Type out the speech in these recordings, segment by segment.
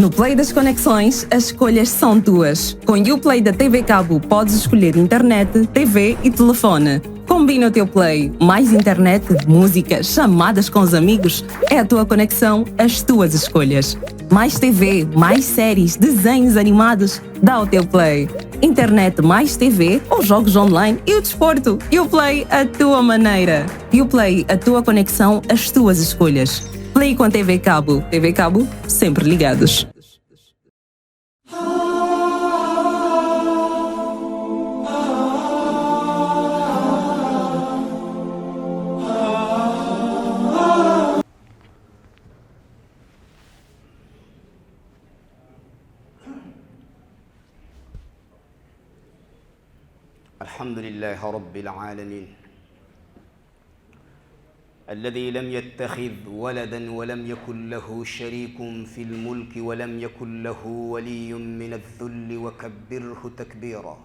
No Play das Conexões, as escolhas são tuas. Com o Play da TV Cabo, podes escolher internet, TV e telefone. Combina o teu Play. Mais internet, música, chamadas com os amigos. É a tua conexão, as tuas escolhas. Mais TV, mais séries, desenhos animados. Dá o teu Play. Internet mais TV ou jogos online e o desporto. Play a tua maneira. Play, a tua conexão, as tuas escolhas. Play com TV Cabo. TV Cabo, sempre ligados. الحمد لله رب العالمين الذي لم يتخذ ولدا ولم يكن له شريك في الملك ولم يكن له ولي من الذل وكبره تكبيرا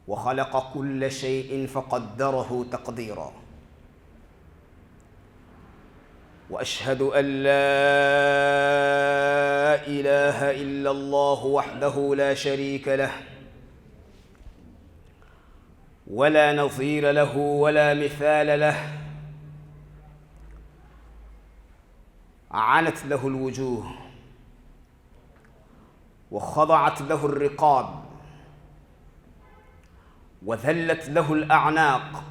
وخلق كل شيء فقدره تقديرا وأشهد أن لا إله إلا الله وحده لا شريك له ولا نظير له ولا مثال له عنت له الوجوه وخضعت له الرقاب وذلت له الأعناق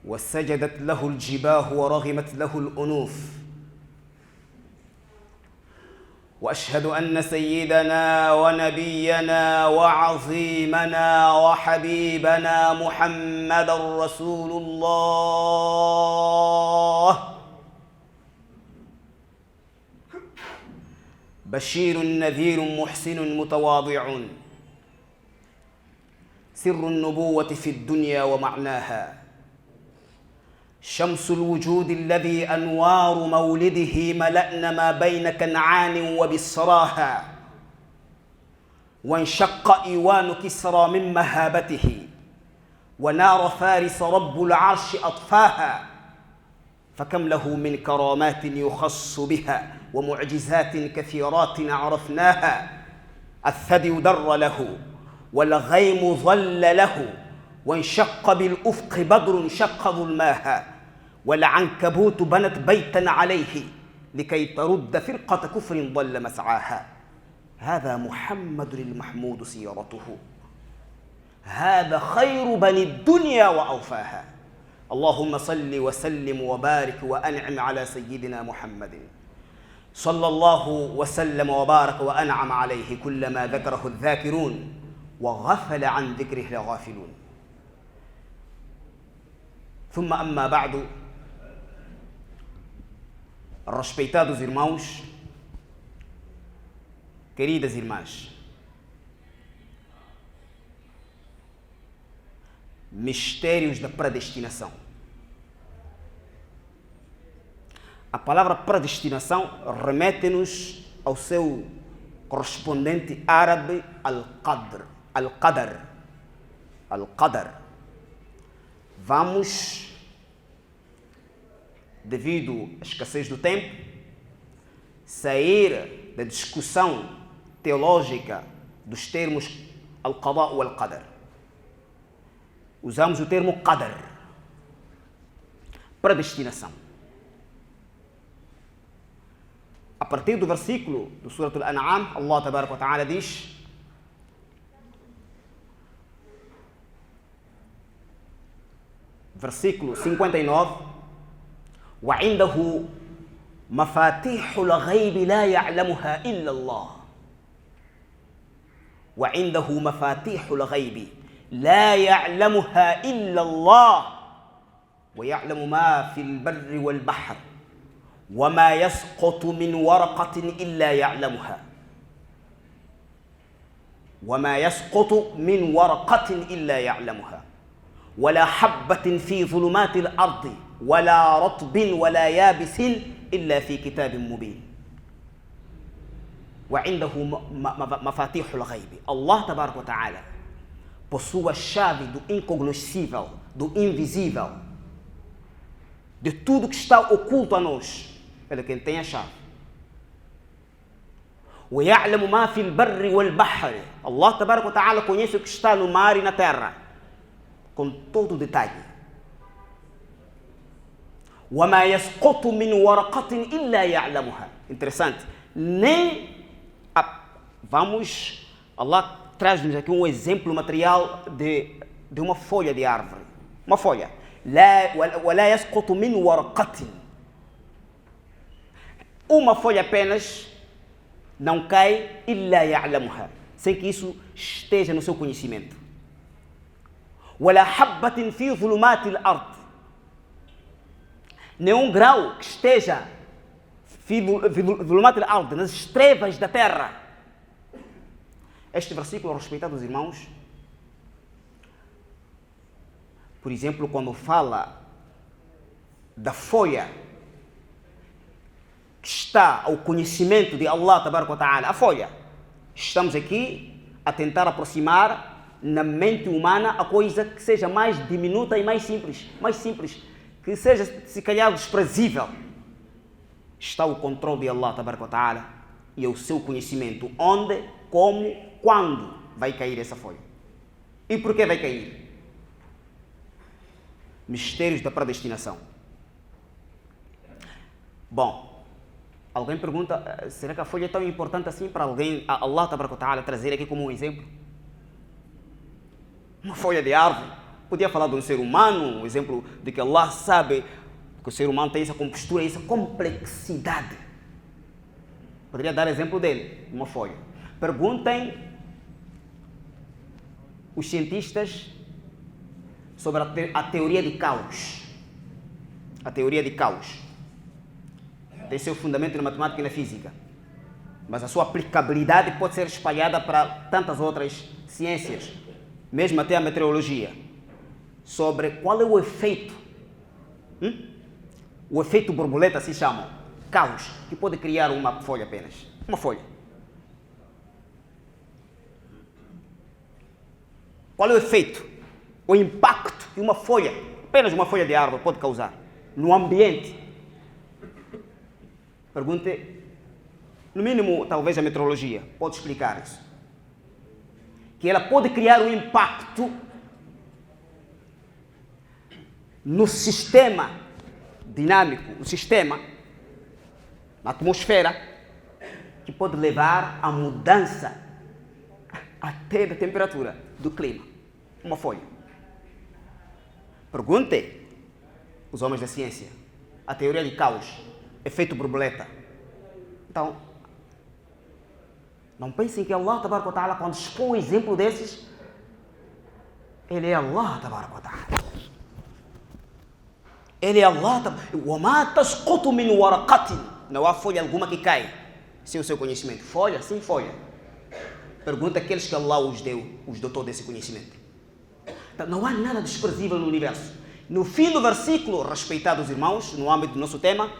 وسجدت له الجباه ورغمت له الأنوف وأشهد أن سيدنا ونبينا وعظيمنا وحبيبنا محمدًا رسول الله بشير نذير محسن متواضع سر النبوة في الدنيا ومعناها شمس الوجود الذي أنوار مولده ملأن ما بين كنعان وبصراها وانشق إيوان كسرى من مهابته ونار فارس رب العرش أطفاها فكم له من كرامات يخص بها ومعجزات كثيرات عرفناها الثدي در له والغيم ظل له وانشق بالأفق بدر شق ظلماها والعنكبوت بنت بيتا عليه لكي ترد فرقة كفر ضل مسعاها هذا محمد المحمود سيرته هذا خير بني الدنيا وأوفاها اللهم صل وسلم وبارك وأنعم على سيدنا محمد صلى الله وسلم وبارك وأنعم عليه كلما ذكره الذاكرون وغفل عن ذكره الغافلون ثم أما بعد respeitados irmãos, queridas irmãs, mistérios da predestinação. A palavra predestinação remete-nos ao seu correspondente árabe al-qadr, al-qadar, al-qadar. Vamos, devido à escassez do tempo, sair da discussão teológica dos termos al-qada ou al-qadar. Usamos o termo qadar, predestinação. A partir do versículo do Surat al-An'am, Allah Tabaraka wa Ta'ala diz: versículo 59: وعنده مفاتيح الغيب لا يعلمها إلا الله وعنده مفاتيح الغيب لا يعلمها إلا الله ويعلم ما في البر والبحر وما يسقط من ورقة إلا يعلمها وما يسقط من ورقة إلا يعلمها ولا حبة في ظلمات الأرض ولا رطب ولا يابس إلا في كتاب مبين وعنده مفاتيح الغيب. Allah Tabaraka wa Ta'ala possui a chave do incognoscível, do invisível, de tudo que está oculto a nós. Ele é quem tem a chave. وَيَعْلَمُ مَا فِي الْبَرِّ وَالْبَحْرِ. Allah tabaraka wa ta'ala conhece o que está no mar e na terra, com todo o detalhe. وَمَا يَسْقُطُ مِنْ وَرَقَةٍ إِلَّا يَعْلَمُهَا. Interessante. Allah traz-nos aqui um exemplo material de uma folha de árvore. Uma folha. وَلَا يَسْقُطُ مِنْ وَرَقَةٍ. Uma folha apenas não cai إِلَّا يَعْلَمُهَا, sem que isso esteja no seu conhecimento. وَلَا حَبَّةٍ فِي ظُلُمَاتِ الْأَرْضِ. Nenhum grau que esteja nas trevas da terra. Este versículo, respeitados irmãos, por exemplo, quando fala da folha que está ao conhecimento de Allah tabaraka wa ta'ala, a folha, estamos aqui a tentar aproximar na mente humana a coisa que seja mais diminuta e mais simples, que seja se calhar desprezível. Está o controle de Allah tabaraka wa ta'ala e o seu conhecimento, onde, como, quando vai cair essa folha e por que vai cair. Mistérios da predestinação. Bom, alguém pergunta, será que a folha é tão importante assim para alguém, Allah tabaraka wa ta'ala, trazer aqui como um exemplo? Uma folha de árvore. Podia falar de um ser humano, um exemplo de que Allah sabe que o ser humano tem essa compostura, essa complexidade. Poderia dar exemplo dele, uma folha. Perguntem os cientistas sobre a teoria de caos. A teoria de caos tem seu fundamento na matemática e na física, mas a sua aplicabilidade pode ser espalhada para tantas outras ciências, mesmo até a meteorologia, sobre qual é o efeito, o efeito borboleta se chama, caos, que pode criar uma folha apenas, uma folha. Qual é o efeito, o impacto que uma folha, apenas uma folha de árvore, pode causar no ambiente? Pergunte, no mínimo, talvez a meteorologia pode explicar isso. Que ela pode criar um impacto no sistema dinâmico, no sistema, na atmosfera, que pode levar à mudança até da temperatura do clima. Uma folha. Pergunte os homens da ciência, a teoria de caos, efeito borboleta. Então, não pensem que Allah tabaraka wa ta'ala, quando expõe um exemplo desses, ele é Allah tabaraka wa ta'ala. Ele é Allah. وَمَا تَسْقُطُ مِنْ وَرَقَةٍ. Não há folha alguma que cai sem o seu conhecimento. Folha, sim, folha. Pergunta aqueles que Allah os dotou desse conhecimento. Então, não há nada desprezível no universo. No fim do versículo, respeitados irmãos, no âmbito do nosso tema,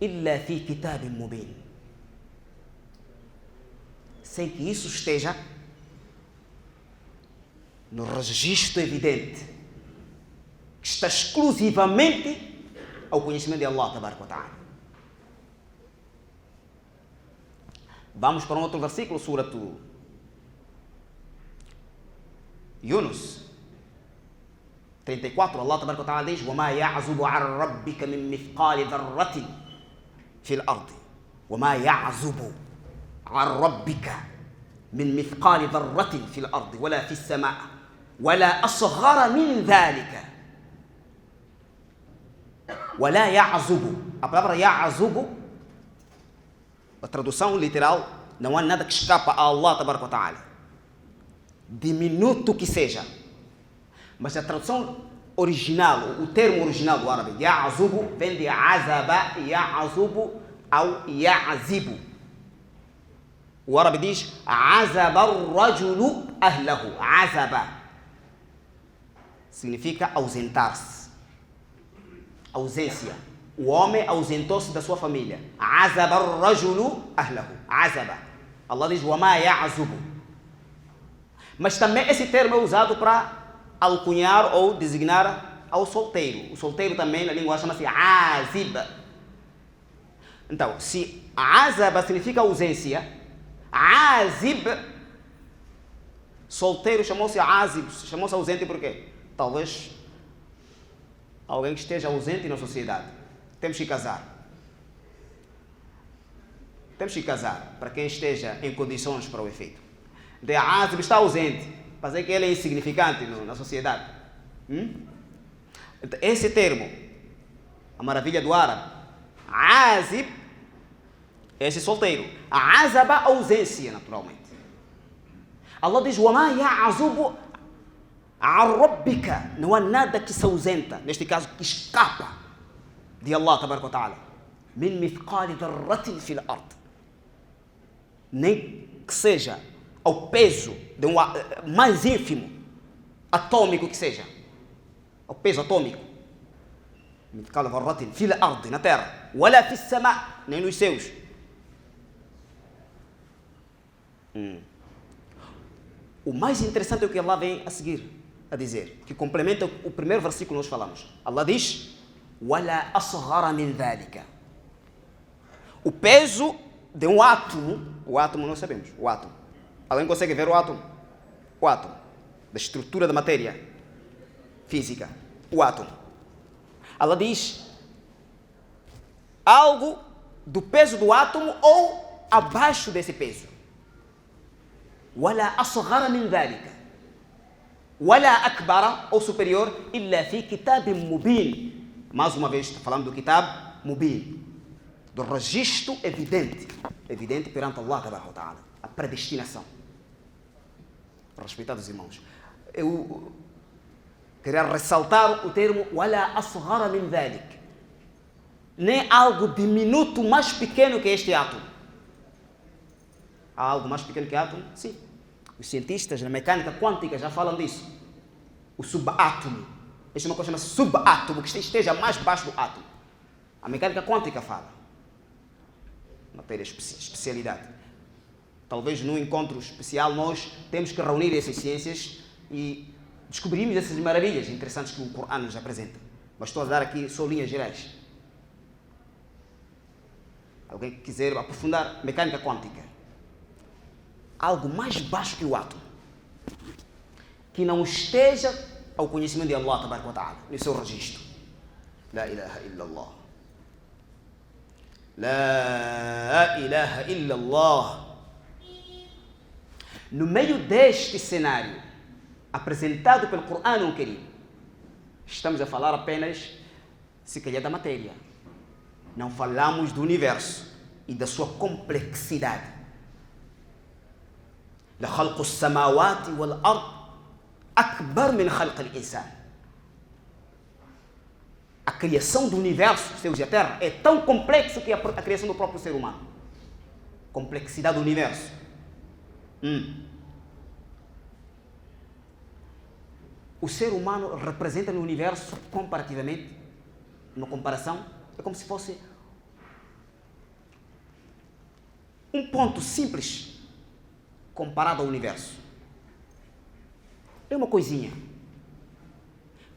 إِلَّا فِي كِتَابٍ مُبِينٍ. Sem que isso esteja no registro evidente, que está exclusivamente ao conhecimento de Allah tabaraka wa ta'ala. Vamos para um outro versículo, Surah Yunus 34, Allah tabaraka wa ta'ala diz: وَمَا يَعْزُبُ عَنْ رَبِّكَ مِنْ مِثْقَالِ ذَرَّةٍ في الأرض وما يعزب عن ربك من مثقال ذرة في الأرض ولا في السماء ولا أصغر من ذلك ولا يعزب. A palavra يعزب, a tradução literal, não há nada que escapa a Allah tabaraka wa ta'ala, diminuto que seja. Mas a tradução original, o termo original do árabe, ya'zubu, vem de azaba, ya'zubu ou ya'zibu. O árabe diz azaba ar-rajulu ahlahu. Azaba significa ausentar-se, ausência. O homem ausentou-se da sua família. Azaba ar-rajulu ahlahu. Azaba. Allah diz wama ya'zubu. Mas também esse termo é usado para alcunhar ou designar ao solteiro. O solteiro também, na língua chama-se azib. Então, se azaba significa ausência, azib, solteiro, chamou-se azib, chamou-se ausente por quê? Talvez alguém que esteja ausente na sociedade. Temos que casar. Temos que casar para quem esteja em condições para o efeito. De azib está ausente, para dizer que ele é insignificante na sociedade. Então, esse termo, a maravilha do árabe, azib, esse solteiro. A azaba, a ausência, naturalmente. Allah diz, وَمَا يَعْزُبُ عَنْ رَبِّكَ. Não há nada que se ausenta, neste caso, que escapa de Allah, tabaraka wa ta'ala. مِنْ مِثْقَالِ ذَرَّةٍ فِي الْأَرْضِ. Nem que seja ao peso de um mais ínfimo, atômico que seja. Ao peso atômico. مثقال ذرة في الأرض, na terra, ولا في السماء, nem nos céus. O mais interessante é o que Allah vem a seguir a dizer, que complementa o primeiro versículo que nós falamos. Allah diz, ولا أصغر من ذلك. O peso de um átomo, o átomo nós sabemos, o átomo. Alguém consegue ver o átomo? O átomo, da estrutura da matéria física, o átomo. Allah diz algo do peso do átomo ou abaixo desse peso. ولا أصغر من ذلك ولا أكبر ou superior إلا في كتاب مبين. Mais uma vez falamos do kitab mubin, do registro evidente perante Allah tabaraka wa ta'ala, a predestinação. Respeitados irmãos, eu queria ressaltar o termo ولا أصغر من ذلك, nem algo diminuto mais pequeno que este átomo. Há algo mais pequeno que átomo? Sim. Os cientistas na mecânica quântica já falam disso. O subátomo. Existe uma coisa chamada subátomo, que esteja mais baixo do átomo. A mecânica quântica fala. Matéria especialidade. Talvez num encontro especial nós temos que reunir essas ciências e descobrimos essas maravilhas interessantes que o Corão nos apresenta. Mas estou a dar aqui só linhas gerais. Alguém que quiser aprofundar mecânica quântica. Algo mais baixo que o átomo, que não esteja ao conhecimento de Allah tabaraka wa ta'ala, no seu registro. La ilaha illallah. La ilaha illallah. No meio deste cenário apresentado pelo Corão Karim, estamos a falar apenas, se calhar, da matéria. Não falamos do universo e da sua complexidade. لخلق السماوات والأرض أكبر من خلق الإنسان. A criação do universo, céus e a terra, é tão complexa que a criação do próprio ser humano. Complexidade do universo. O ser humano representa no universo, comparativamente, numa comparação, é como se fosse um ponto simples comparado ao universo. É uma coisinha.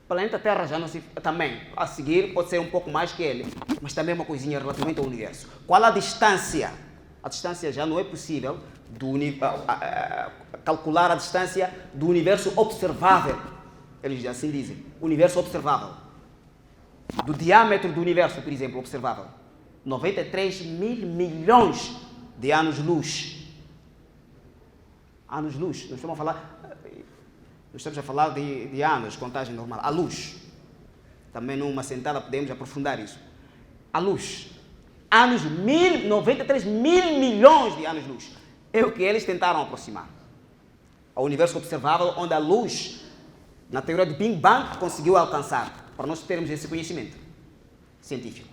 O planeta Terra já não se... Também, a seguir, pode ser um pouco mais que ele, mas também é uma coisinha relativamente ao universo. Qual a distância? A distância já não é possível calcular a distância do universo observável. Eles assim dizem. Universo observável. Do diâmetro do universo, por exemplo, observável. 93 mil milhões de anos-luz. Anos-luz, nós estamos a falar de anos, contagem normal, a luz. Também numa sentada podemos aprofundar isso. A luz. 93 mil milhões de anos-luz. É o que eles tentaram aproximar. Ao universo observável, onde a luz, na teoria do Big Bang, conseguiu alcançar, para nós termos esse conhecimento científico.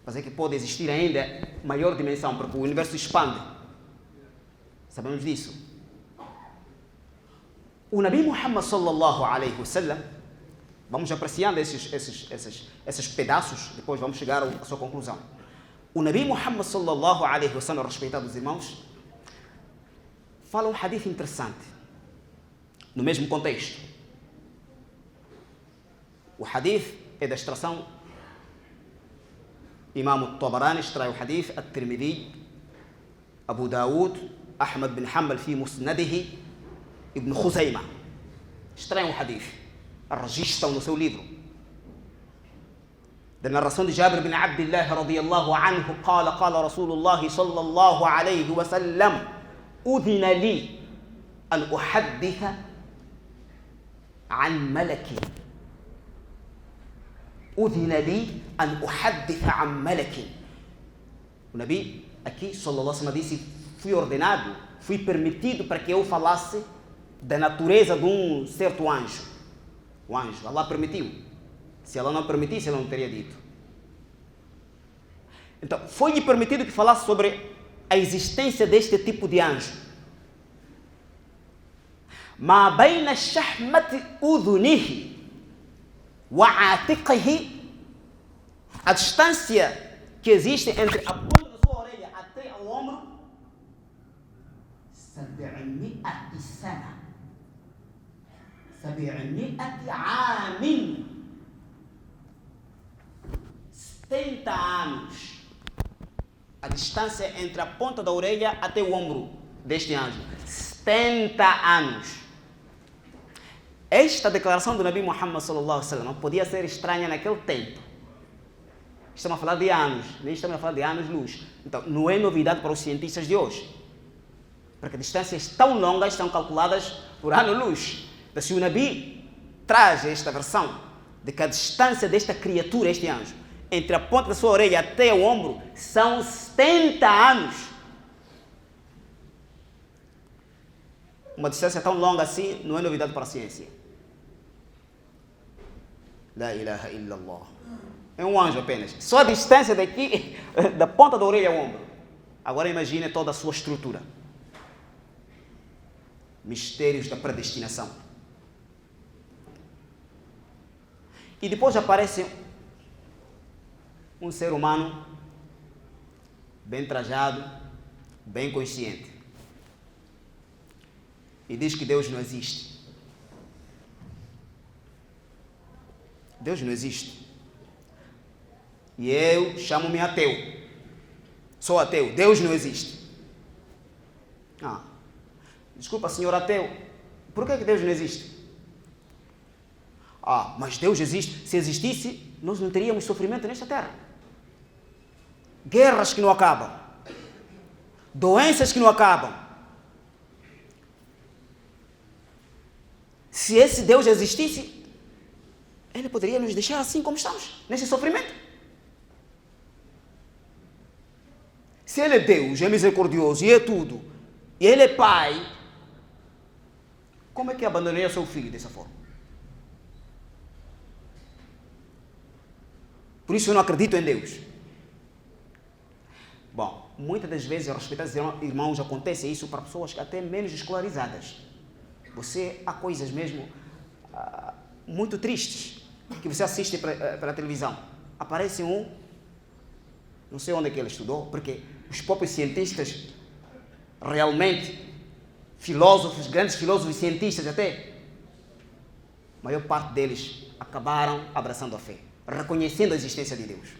Mas é que pode existir ainda maior dimensão, porque o universo expande. Sabemos disso. O Nabi Muhammad sallallahu alaihi wasallam, vamos apreciando esses pedaços, depois vamos chegar à sua conclusão. O Nabi Muhammad sallallahu alaihi wasallam, respeitados irmãos, fala um hadith interessante, no mesmo contexto. O hadith é da extração Imam Tabarani extrai o hadith, At-Tirmidhi, Abu Daud, Ahmad bin Hanbal fi Musnadihi, Ibn Khuzaymah. Extraem o hadith, registram no seu livro. Da narração de Jabir bin Abdullah radiyallahu anhu, قال رسول الله صلى الله عليه وسلم أذن لي أن أحدث عن ملك أذن لي أن أحدث عن ملك. O Nabi aqui, sallallahu alaihi wasallam, disse: fui ordenado, fui permitido para que eu falasse da natureza de um certo anjo. O anjo, Allah permitiu. Se ela não permitisse, ela não teria dito. Então, foi-lhe permitido que falasse sobre a existência deste tipo de anjo. Ma baina shahmati udhunihi wa atiqihi, a distância que existe entre a ponta da sua orelha até o ombro, 700 sana, 700 amin, 70 anos. A distância entre a ponta da orelha até o ombro deste anjo, 70 anos. Esta declaração do Nabi Muhammad sallallahu alaihi wasallam não podia ser estranha naquele tempo. Estamos a falar de anos, nem estamos a falar de anos-luz. Então, não é novidade para os cientistas de hoje, porque distâncias tão longas são calculadas por ano-luz. Então, se o Nabi traz esta versão de que a distância desta criatura, este anjo, entre a ponta da sua orelha até o ombro, são 70 anos. Uma distância tão longa assim não é novidade para a ciência. La ilaha illallah. É um anjo apenas. Só a distância daqui, da ponta da orelha ao ombro. Agora imagine toda a sua estrutura. Mistérios da predestinação. E depois aparece um ser humano bem trajado, bem consciente, e diz que Deus não existe. Deus não existe. E eu chamo-me ateu. Sou ateu. Deus não existe. Desculpa, senhor ateu. Por que Deus não existe? Mas Deus existe. Se existisse, nós não teríamos sofrimento nesta terra. Guerras que não acabam. Doenças que não acabam. Se esse Deus existisse, Ele poderia nos deixar assim como estamos, nesse sofrimento. Se Ele é Deus, é misericordioso e é tudo, e Ele é Pai, como é que abandonaria seu filho dessa forma? Por isso eu não acredito em Deus. Bom, muitas das vezes, respeitados irmãos, acontece isso para pessoas até menos escolarizadas. Há coisas mesmo muito tristes que você assiste pela televisão. Aparece não sei onde é que ele estudou, porque os próprios cientistas, realmente, filósofos, grandes filósofos e cientistas até, a maior parte deles acabaram abraçando a fé, reconhecendo a existência de Deus.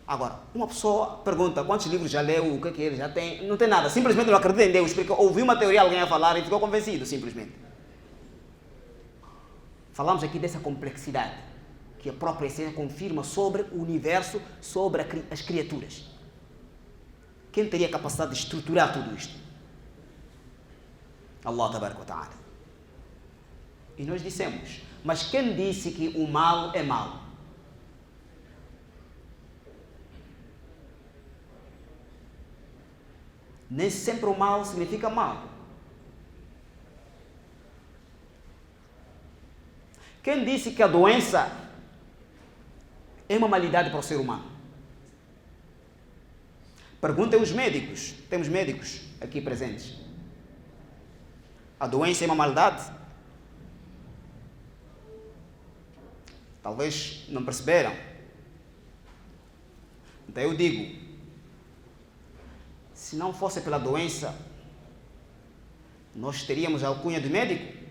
Agora, uma pessoa pergunta quantos livros já leu, o que ele já tem, não tem nada, simplesmente não acredita em Deus, porque ouviu uma teoria, alguém a falar e ficou convencido, simplesmente. Falamos aqui dessa complexidade, que a própria ciência confirma sobre o universo, sobre as criaturas. Quem teria a capacidade de estruturar tudo isto? Allah tabaraka wa ta'ala. E nós dissemos, mas quem disse que o mal é mal? Nem sempre o mal significa mal. Quem disse que a doença é uma malidade para o ser humano? Perguntem os médicos. Temos médicos aqui presentes. A doença é uma maldade? Talvez não perceberam. Então eu digo, se não fosse pela doença, nós teríamos a alcunha de médico?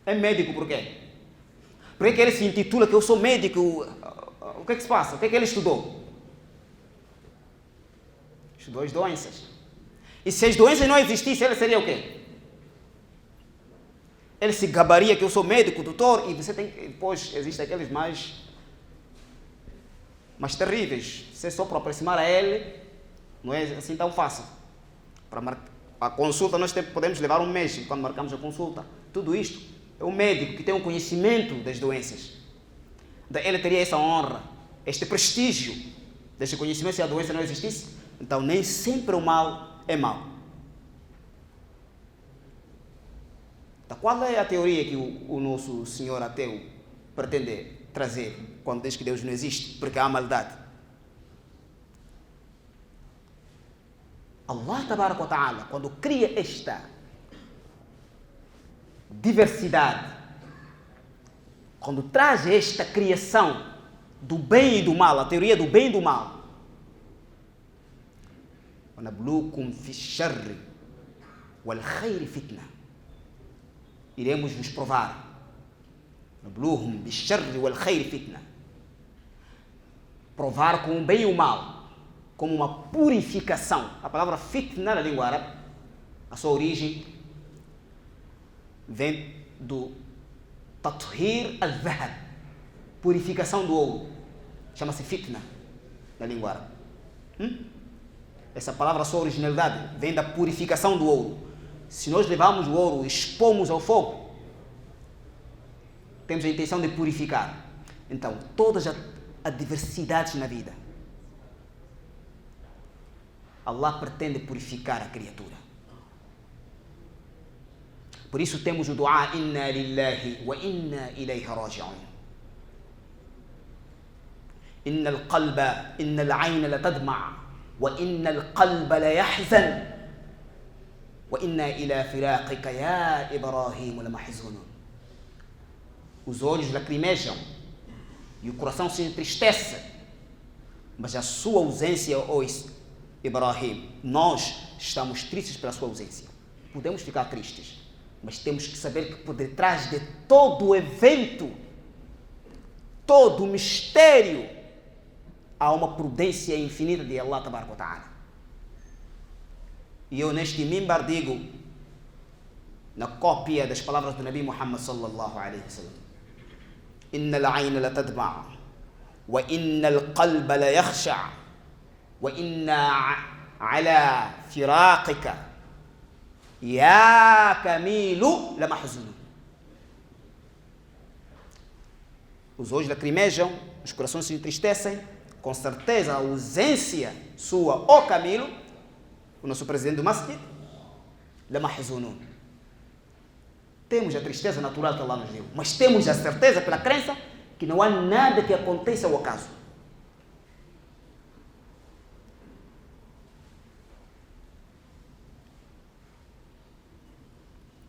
É médico por quê? Por que ele se intitula que eu sou médico? O que é que se passa? O que é que ele estudou? Estudou as doenças. E se as doenças não existissem, ele seria o quê? Ele se gabaria que eu sou médico, doutor, e você tem que... Depois existem aqueles mais terríveis. Você só para aproximar a ele, não é assim tão fácil. Para a consulta nós podemos levar um mês quando marcamos a consulta. Tudo isto é um médico que tem um conhecimento das doenças. Ele teria essa honra, este prestígio deste conhecimento se a doença não existisse. Então nem sempre o mal é mal. Então, qual é a teoria que o nosso senhor ateu pretende trazer quando diz que Deus não existe? Porque há maldade. Allah Tabaraka wa Ta'ala, quando cria esta diversidade, quando traz esta criação do bem e do mal, a teoria do bem e do mal, وَنَبْلُوكُمْ فِي الشَّرِّ وَالْخَيْرِ فِتْنَةً, iremos nos provar. نَبْلُوهُمْ بِالشَّرِّ وَالْخَيْرِ فِتْنَةً, provar com o bem e o mal, como uma purificação. A palavra fitna na língua árabe, a sua origem vem do tathir al-dhahab, purificação do ouro. Chama-se fitna na língua árabe. Essa palavra, a sua originalidade, vem da purificação do ouro. Se nós levarmos o ouro e expomos ao fogo, temos a intenção de purificar. Então, todas as diversidades na vida, Allah pretende purificar a criatura. Por isso temos o dua inna lillahi wa inna ilayhi raji'un. Inna al-qalba, inna al-ayna la tadma' wa inna al-qalba la yahzan wa inna ila firaqika ya Ibrahim la mahzunun. Os olhos lacrimejam e o coração se entristece, mas a sua ausência, Ibrahim, nós estamos tristes pela sua ausência. Podemos ficar tristes, mas temos que saber que por detrás de todo o evento, todo o mistério, há uma prudência infinita de Allah Tabaraka wa Ta'ala. E eu neste mimbar digo, na cópia das palavras do Nabi Muhammad sallallahu alaihi wasallam, inna al-ayna la tadma' wa inna al-qalba la yakhsha' wa inna ala firaqika ya Kamilu la mahzunun. Os olhos lacrimejam, os corações se entristecem. Com certeza a ausência sua, ó Camilo, o nosso presidente do Masjid, la mahzunun. Temos a tristeza natural que Allah nos deu, mas temos a certeza pela crença que não há nada que aconteça ao acaso.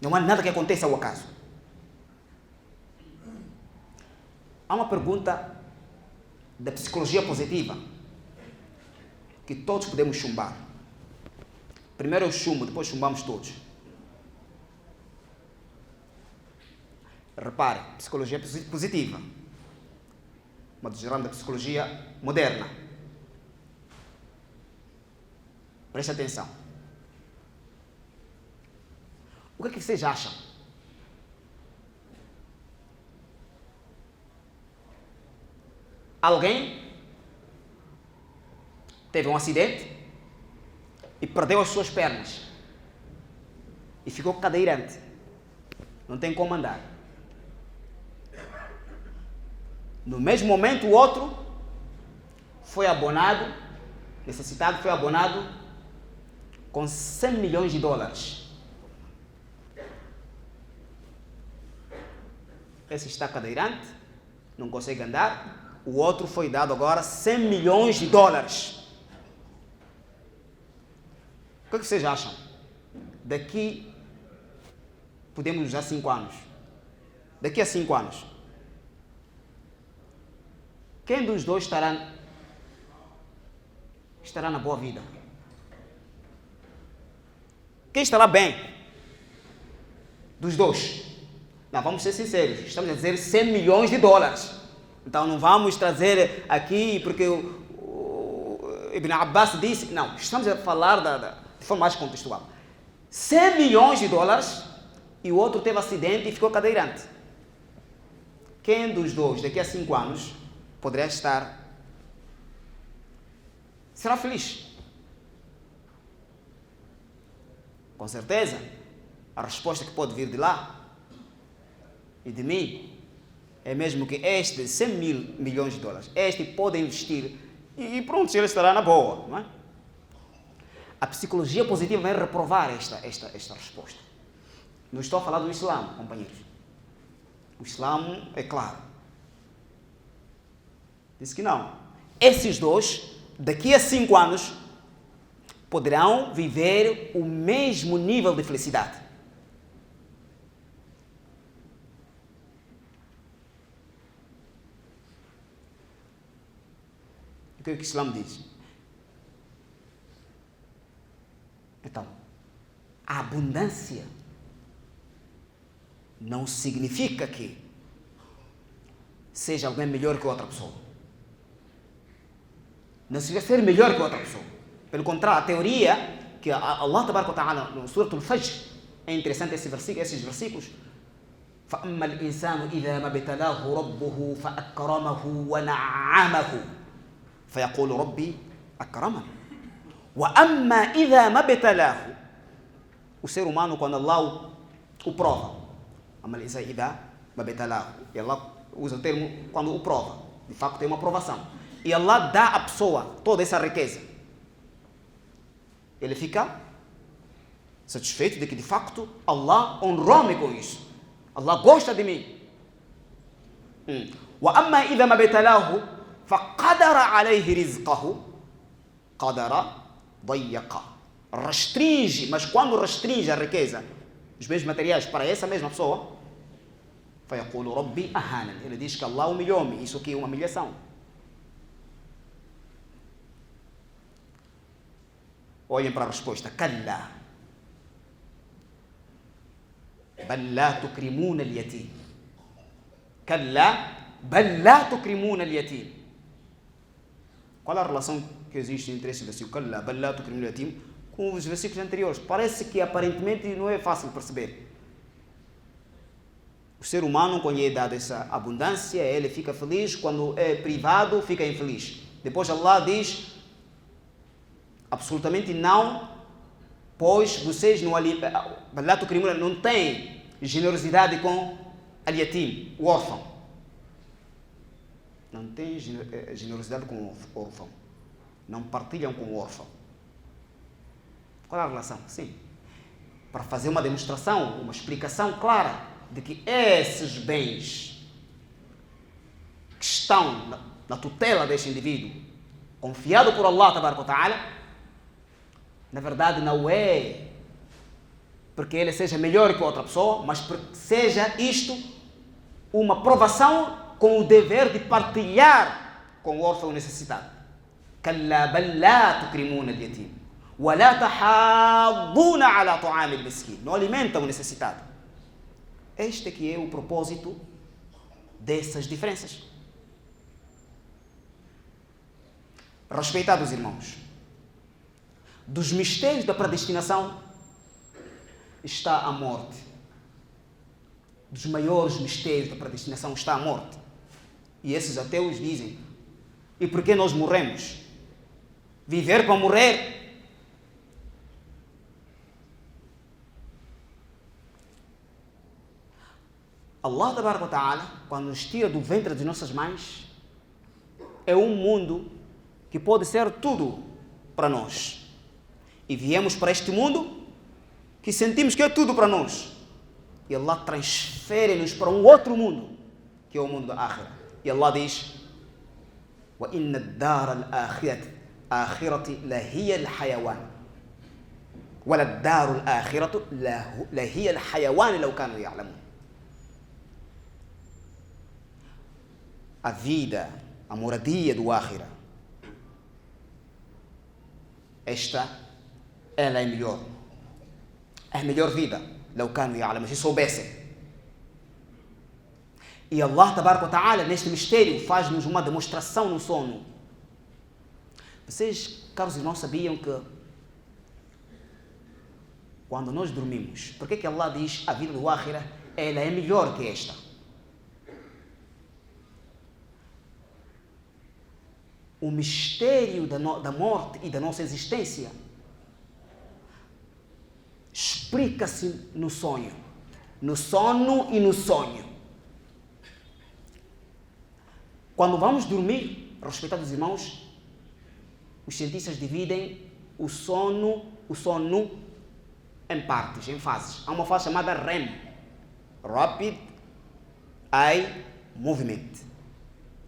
Não há nada que aconteça ao acaso. Há uma pergunta da psicologia positiva que todos podemos chumbar. Primeiro eu chumbo, depois chumbamos todos. Repare, psicologia positiva, modo geral da psicologia moderna. Preste atenção. O que é que vocês acham? Alguém teve um acidente e perdeu as suas pernas e ficou cadeirante, não tem como andar. No mesmo momento o outro foi abonado, necessitado, foi abonado com 100 milhões de dólares. Esse está cadeirante, não consegue andar. O outro foi dado agora 100 milhões de dólares. O que vocês acham? Daqui, podemos usar 5 anos. Daqui a 5 anos, quem dos dois estará na boa vida? Quem estará bem? Dos dois. Não, vamos ser sinceros, estamos a dizer 100 milhões de dólares. Então não vamos trazer aqui, porque o Ibn Abbas disse, não, estamos a falar de forma mais contextual. 100 milhões de dólares e o outro teve acidente e ficou cadeirante. Quem dos dois, daqui a 5 anos, poderá será feliz? Com certeza, a resposta que pode vir de lá e de mim é mesmo que este 100 milhões de dólares, este pode investir e pronto, ele estará na boa, não é? A psicologia positiva vai reprovar esta resposta. Não estou a falar do Islã, companheiros. O Islã é claro. Diz que não. Esses dois, daqui a 5 anos, poderão viver o mesmo nível de felicidade. O que o Islã diz? Então, a abundância não significa que seja alguém melhor que outra pessoa. Não significa ser melhor que outra pessoa. Pelo contrário, a teoria que Allah Tabaraka wa Ta'ala no Surah Al-Fajr, é interessante esses versículos. فَأَمَّا الْإِنسَانُ إِذَا مَا ابْتَلَاهُ رَبُّهُ فَأَكْرَمَهُ وَنَعَّمَهُ فَيَقُولُ رَبِّي أَكْرَمَنِ وَأَمَّا إِذَا مَا ابْتَلَاهُ. O ser humano, quando Allah o prova, أَمَّا الْإِنسَانُ إِذَا مَا ابْتَلَاهُ, e Allah usa o termo quando o prova, de facto tem uma provação, e Allah dá à pessoa toda essa riqueza, ele fica satisfeito de que de facto Allah honrou-me com isso, Allah gosta de mim. وَأَمَّا إِذَا مَا ابْتَلَاهُ فَقَدَرَ عَلَيْهِ رِزْقَهُ قَدَرَ ضَيَّقَ. Restringe, mas quando restringe a riqueza, os bens materiais para essa mesma pessoa, فَيَقُولُ رَبِّي أَهَانَنِ, ele diz que Allah humilhou-me. Isso aqui é uma humilhação. Olhem para a resposta. كَلَّا بَلْ لَا تُكْرِمُونَ الْيَتِيمَ. كَلَّا بَلْ لَا تُكْرِمُونَ الْيَتِيمَ. Qual a relação que existe entre esse versículo كَلَّا بَلْ لَا تُكْرِمُونَ الْيَتِيمَ com os versículos anteriores? Parece que aparentemente não é fácil perceber. O ser humano, quando lhe é dada essa abundância, ele fica feliz. Quando é privado, fica infeliz. Depois Allah diz, absolutamente não, pois vocês não têm generosidade com al-yatim, o órfão. Não têm generosidade com o órfão. Não partilham com o órfão. Qual é a relação? Sim. Para fazer uma demonstração, uma explicação clara de que esses bens que estão na tutela deste indivíduo, confiado por Allah Tabaraka wa Ta'ala, na verdade não é porque ele seja melhor que outra pessoa, mas porque seja isto uma provação com o dever de partilhar com o órfão necessitado. كَلَّا بَلْ لَا تُكْرِمُونَ الْيَتِيمَ وَلَا تَحَاضُّونَ عَلَى طَعَامِ الْمِسْكِينِ. Não alimentam o necessitado. Este que é o propósito dessas diferenças. Respeitados irmãos, dos mistérios da predestinação está a morte. Dos maiores mistérios da predestinação está a morte. E esses ateus dizem, e por que nós morremos? Viver para morrer? Allah Tabaraka wa Ta'ala, quando nos tira do ventre de nossas mães, é um mundo que pode ser tudo para nós. E viemos para este mundo que sentimos que é tudo para nós. E Allah transfere-nos para um outro mundo, que é o mundo da Akhira. E Allah diz, وَإِنَّ الدَّارَ الْآخِرَةِ لَهِيَ الْحَيَوَانِ وَلَلدَّارُ الْآخِرَةُ لَهِيَ الْحَيَوَانِ لَوْ كَانُوا يَعْلَمُونَ. A vida, a moradia do Akhira, ela é melhor. É a melhor vida, لو كانوا يعلمون, se soubessem. E Allah Tabaraka wa Ta'ala, neste mistério, faz-nos uma demonstração no sono. Vocês, caros irmãos, sabiam que quando nós dormimos, por que Allah diz a vida do Akhira, ela é melhor que esta? O mistério da morte e da nossa existência explica-se no sonho. No sono e no sonho. Quando vamos dormir, respeitados irmãos, os cientistas dividem o sono em partes, em fases. Há uma fase chamada REM, Rapid Eye Movement.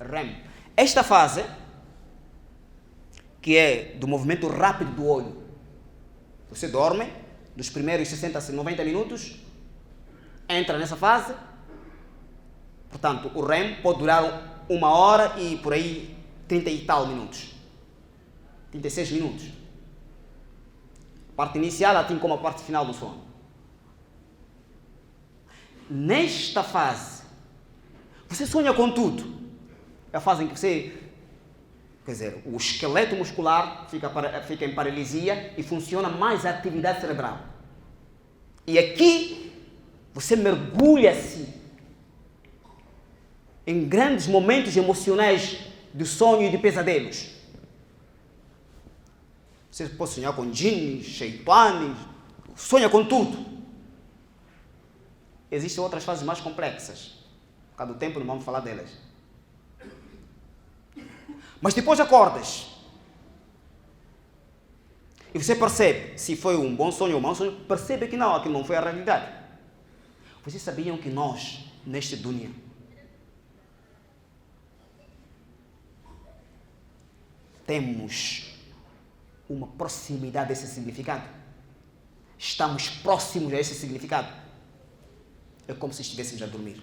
REM. Esta fase, que é do movimento rápido do olho, você dorme, nos primeiros 60 a 90 minutos, entra nessa fase. Portanto, o REM pode durar 1 hora e por aí 30 e tal minutos. 36 minutos. A parte inicial assim como a parte final do sono. Nesta fase, você sonha com tudo. É a fase em que você, o esqueleto muscular fica em paralisia e funciona mais a atividade cerebral. E aqui, você mergulha-se em grandes momentos emocionais de sonho e de pesadelos. Você pode sonhar com djinns, sheitanes, sonha com tudo. Existem outras fases mais complexas. Por causa do tempo não vamos falar delas. Mas depois acordas. E você percebe se foi um bom sonho ou um mau sonho, percebe que não, aquilo não foi a realidade. Vocês sabiam que nós, neste dunya, temos uma proximidade a esse significado? Estamos próximos a esse significado. É como se estivéssemos a dormir.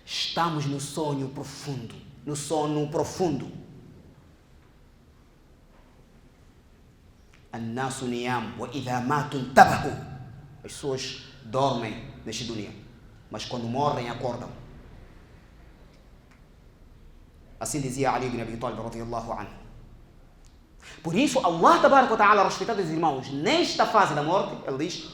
Estamos no sonho profundo. No sono profundo. An-nasu niyam wa idha matu intabahu. As pessoas dormem neste dunya, mas quando morrem acordam. Assim dizia Ali ibn Abi Talib radiyallahu anhu. Por isso, Allah Tabaraka wa Ta'ala, respeitados irmãos, nesta fase da morte, ele diz: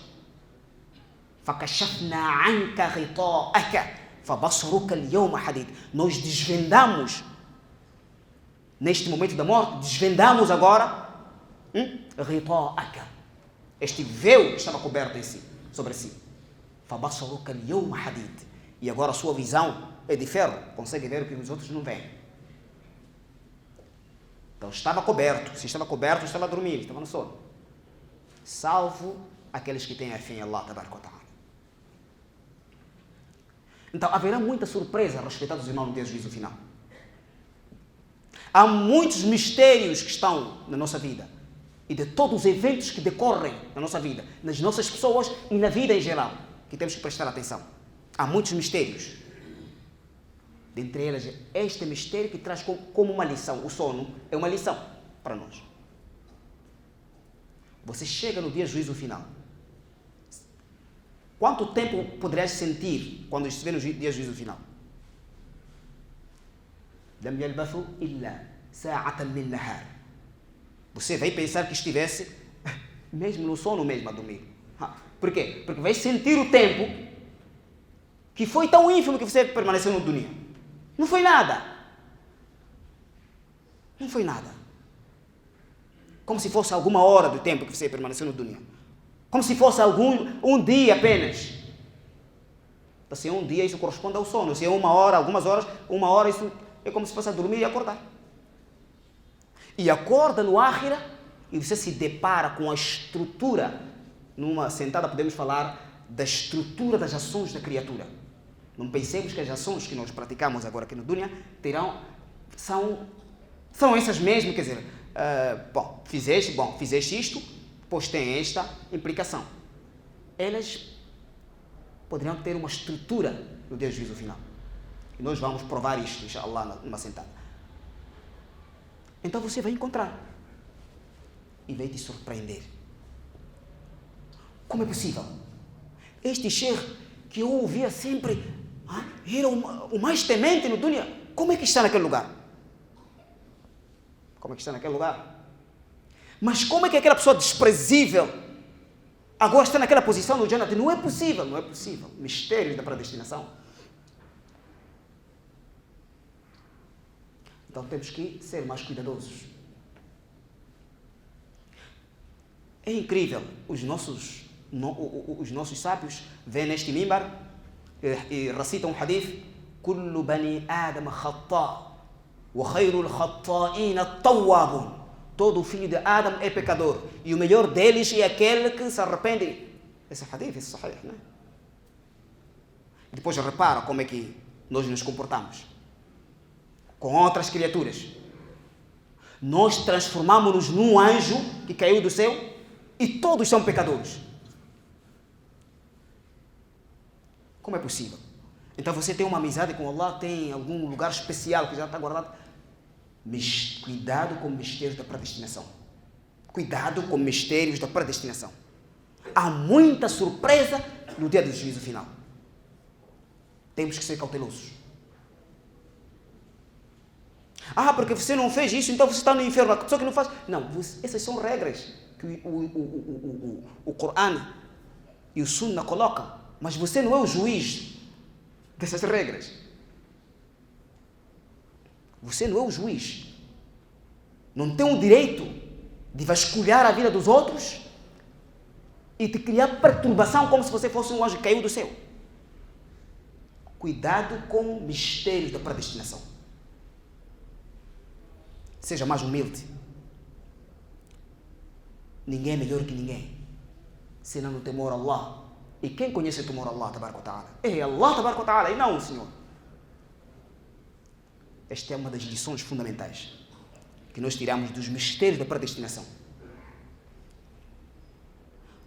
فَكَشَفْنَا عَنْكَ غِطَاءَكَ فَبَصَرُكَ الْيَوْمَ حَدِيدٌ. Nós desvendamos, neste momento da morte, desvendamos agora غِطَاءَكَ, este véu que estava coberto sobre si. فَبَصَرُكَ الْيَوْمَ حَدِيدٌ. E agora a sua visão é de ferro, consegue ver o que os outros não veem. Então estava coberto, se estava coberto, estava a dormir, estava no sono. Salvo aqueles que têm a fé em Allah Tabaraka wa Ta'ala. Então haverá muita surpresa, respeitados irmãos, no dia do juízo final. Há muitos mistérios que estão na nossa vida e de todos os eventos que decorrem na nossa vida, nas nossas pessoas e na vida em geral, que temos que prestar atenção. Há muitos mistérios. Dentre elas, este mistério que traz como uma lição. O sono é uma lição para nós. Você chega no dia do juízo final. Quanto tempo poderás sentir quando estiver no dia do juízo final? لم يلبثوا إلا ساعة من نهار. Você vai pensar que estivesse mesmo no sono, mesmo a dormir. Por quê? Porque vai sentir o tempo que foi tão ínfimo que você permaneceu no dunya. Não foi nada. Não foi nada. Como se fosse alguma hora do tempo que você permaneceu no dunya. Como se fosse um dia apenas. Então, se é um dia, isso corresponde ao sono. Se é 1 hora, algumas horas, 1 hora, isso é como se fosse a dormir e acordar. E acorda no Akhira e você se depara com a estrutura. Numa sentada podemos falar da estrutura das ações da criatura. Não pensemos que as ações que nós praticamos agora aqui no dunya são essas mesmas, quer dizer, fizeste isto, pois tem esta implicação. Elas poderiam ter uma estrutura no dia do juízo final. E nós vamos provar isto, inshallah, numa sentada. Então você vai encontrar e vai te surpreender. Como é possível? Este sheikh que eu ouvia sempre Era o mais temente no dunya. Como é que está naquele lugar? Como é que está naquele lugar? Mas como é que aquela pessoa desprezível agora está naquela posição no Jannah? Não é possível, não é possível. Mistérios da predestinação. Então temos que ser mais cuidadosos. É incrível. Os nossos sábios vêm neste mimbar e recitam um hadith: Kullu bani Adam khata wa khairul khata'in at-tawwabun. Todo filho de Adam é pecador e o melhor deles é aquele que se arrepende. Esse hadith é sahih, não é? Depois repara como é que nós nos comportamos com outras criaturas. Nós transformamos-nos num anjo que caiu do céu e todos são pecadores. Como é possível? Então você tem uma amizade com Allah, tem algum lugar especial que já está guardado. Mas cuidado com mistérios da predestinação. Cuidado com mistérios da predestinação. Há muita surpresa no dia do juízo final. Temos que ser cautelosos. Porque você não fez isso, então você está no inferno. A pessoa que não faz... Não, essas são regras que o Corão e o Sunna colocam. Mas você não é o juiz dessas regras. Você não é o juiz. Não tem o direito de vasculhar a vida dos outros e de criar perturbação como se você fosse um anjo que caiu do céu. Cuidado com mistérios da predestinação. Seja mais humilde. Ninguém é melhor que ninguém, senão no temor a Allah. E quem conhece o temor a Allah, tabaraka wa ta'ala? É Allah, tabaraka wa ta'ala, e não o Senhor. Esta é uma das lições fundamentais que nós tiramos dos mistérios da predestinação.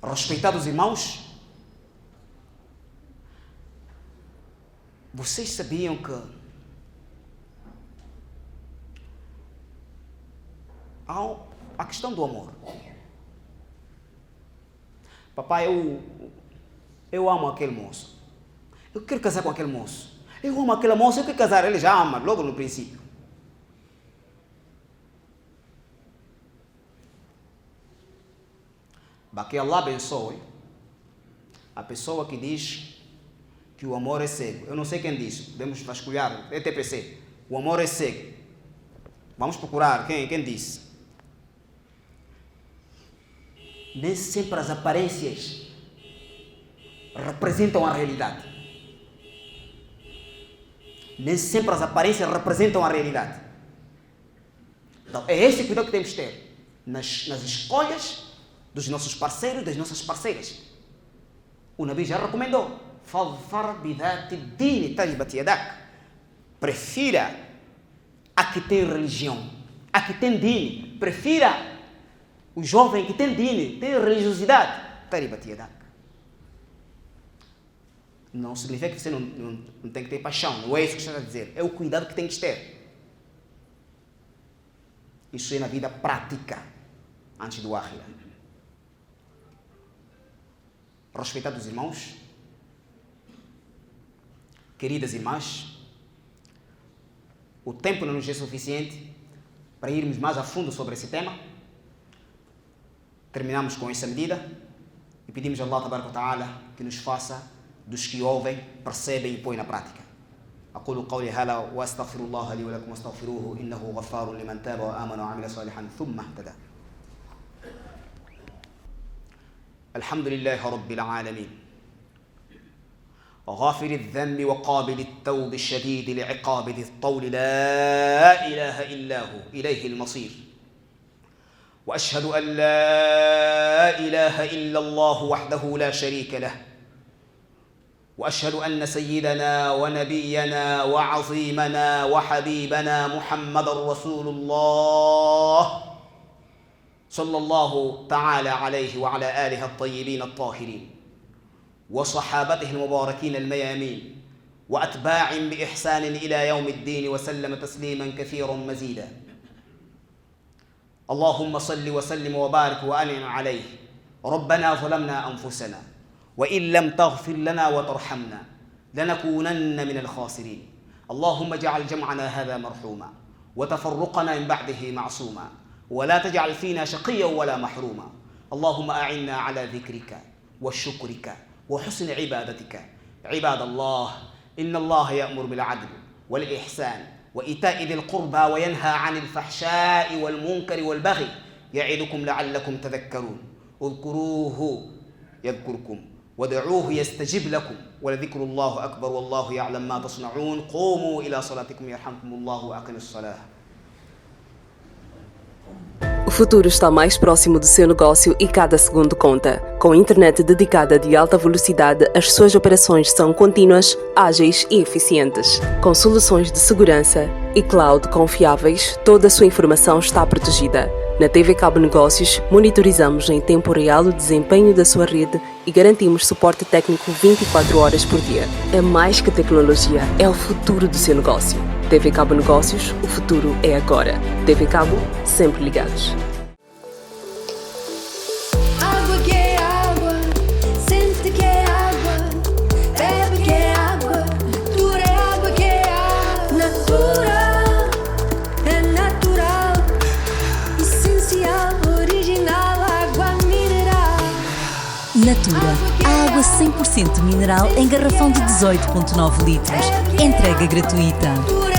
Respeitados irmãos, vocês sabiam que há a questão do amor. Papai, eu amo aquele moço. Eu quero casar com aquele moço. Eu amo aquela moça, eu quero casar. Ele já ama, logo no princípio. Que Allah abençoe a pessoa que diz que o amor é cego. Eu não sei quem disse, podemos vasculhar, é TPC. O amor é cego. Vamos procurar quem disse. Nem sempre as aparências representam a realidade. Nem sempre as aparências representam a realidade. Então, é esse cuidado que temos que ter nas escolhas dos nossos parceiros, das nossas parceiras. O Nabi já recomendou: Fadfar bidati dini taribat yadak. Prefira a que tem religião, a que tem dini. Prefira o jovem que tem dini, tem religiosidade. Taribat yadak. Não significa que você não tem que ter paixão. Não é isso que está a dizer. É o cuidado que tem que ter. Isso é na vida prática, antes do Akhira. Respeitados irmãos, queridas irmãs, o tempo não nos é suficiente para irmos mais a fundo sobre esse tema. Terminamos com essa medida e pedimos a Allah tabaraka wa ta'ala que nos faça dos que ouvem, percebem e põem na prática. أقول قولي هذا وأستغفر الله لي ولكم واستغفروه إنه غفار لمن تاب وآمن وعمل صالحا ثم اهتدى. الحمد لله رب العالمين غافر الذنب وقابل التوب الشديد لعقاب ذي الطول لا إله إلا هو إليه المصير. وأشهد أن لا إله إلا الله وحده لا شريك له. وأشهد أن سيدنا ونبينا وعظيمنا وحبيبنا محمد رسول الله صلى الله تعالى عليه وعلى آله الطيبين الطاهرين وصحابته المباركين الميامين وأتباع بإحسان إلى يوم الدين وسلم تسليما كثيرا مزيدا. اللهم صل وسلم وبارك وأنعم عليه. ربنا ظلمنا أنفسنا وإن لم تغفر لنا وترحمنا لنكونن من الخاسرين. اللهم اجعل جمعنا هذا مرحوما وتفرقنا من بعده معصوما ولا تجعل فينا شقيا ولا محروما. اللهم أعنا على ذكرك وشكرك وحسن عبادتك. عباد الله، إن الله يأمر بالعدل والإحسان وإيتاء ذي القربى وينهى عن الفحشاء والمنكر والبغي يعظكم لعلكم تذكرون. اذكروه يذكركم ودعوه يستجب لكم ولذكر الله أكبر والله يعلم ما تصنعون. قوموا إلى صلاتكم يرحمكم الله وأقم الصلاة. O futuro está mais próximo do seu negócio e cada segundo conta. Com internet dedicada de alta velocidade, as suas operações são contínuas, ágeis e eficientes. Com soluções de segurança e cloud confiáveis, toda a sua informação está protegida. Na TV Cabo Negócios, monitorizamos em tempo real o desempenho da sua rede e garantimos suporte técnico 24 horas por dia. É mais que tecnologia, é o futuro do seu negócio. TV Cabo Negócios, o futuro é agora. TV Cabo, sempre ligados. Água que é água, sente que é água, bebe que é água, Natura é água que é água. Natura é natural, essencial, original, água mineral. Natura, a água 100% mineral em garrafão de 18,9 litros. Entrega gratuita.